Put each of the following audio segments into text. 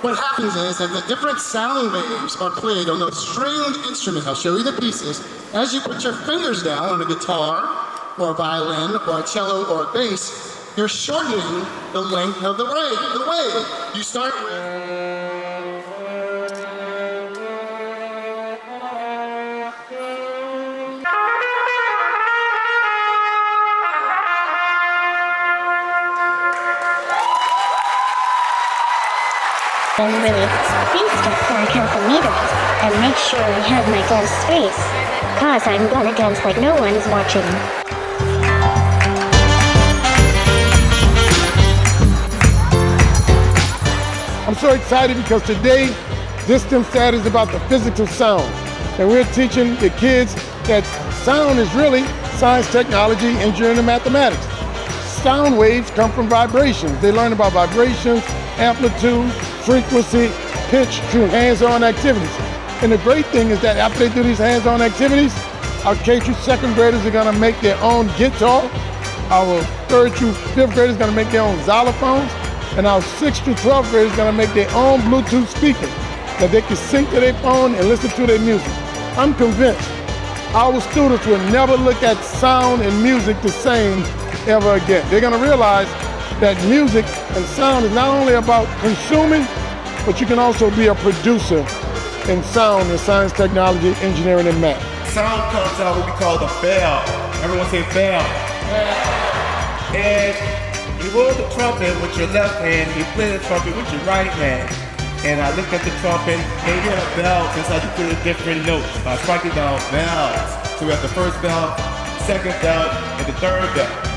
what happens is that the different sound waves are played on those stringed instruments. I'll show you the pieces. As you put your fingers down on a guitar, or a violin, or a cello, or a bass, you're shortening the length of the wave. You start with... And really, please step back half a meter and make sure I have my gloves spaced, cause I'm gonna dance like no one's watching. I'm so excited because today, this STEM stat is about the physics of sound. And we're teaching the kids that sound is really science, technology, engineering, and mathematics. Sound waves come from vibrations. They learn about vibrations, amplitude, frequency, pitch through hands-on activities. And the great thing is that after they do these hands-on activities, our K through second graders are gonna make their own guitar. Our third through fifth graders are gonna make their own xylophones. And our 6th through 12th graders are gonna make their own Bluetooth speakers that they can sync to their phone and listen to their music. I'm convinced our students will never look at sound and music the same ever again. They're gonna realize that music and sound is not only about consuming, but you can also be a producer in sound and science, technology, engineering, and math. Sound comes out what we call the bell. Everyone say bell. And you hold the trumpet with your left hand, you play the trumpet with your right hand. And I look at the trumpet, and you have bells, that's how you play the different notes. By striking down bells. So we have the first bell, second bell, and the third bell.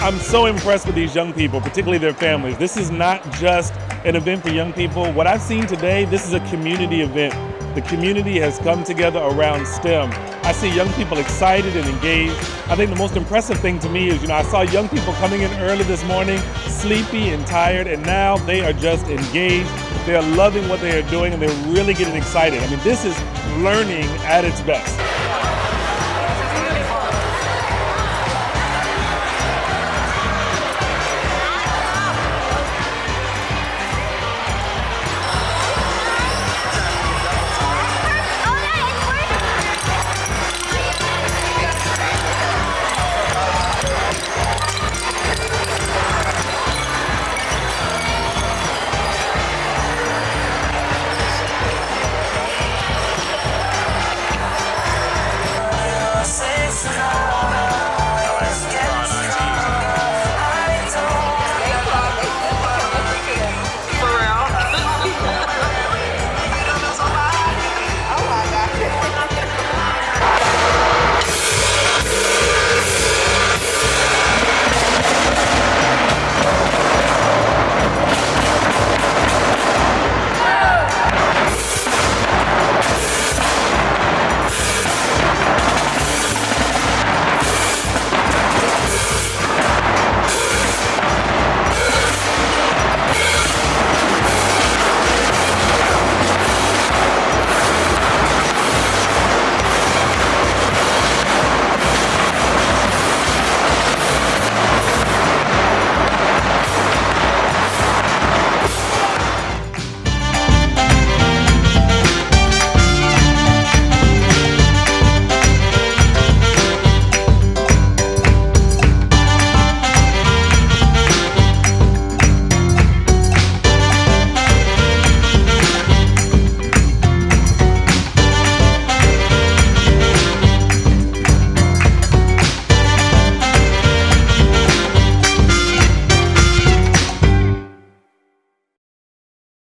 I'm so impressed with these young people, particularly their families. This is not just an event for young people. What I've seen today, this is a community event. The community has come together around STEM. I see young people excited and engaged. I think the most impressive thing to me is, I saw young people coming in early this morning, sleepy and tired, and now they are just engaged. They're loving what they are doing, and they're really getting excited. I mean, this is learning at its best.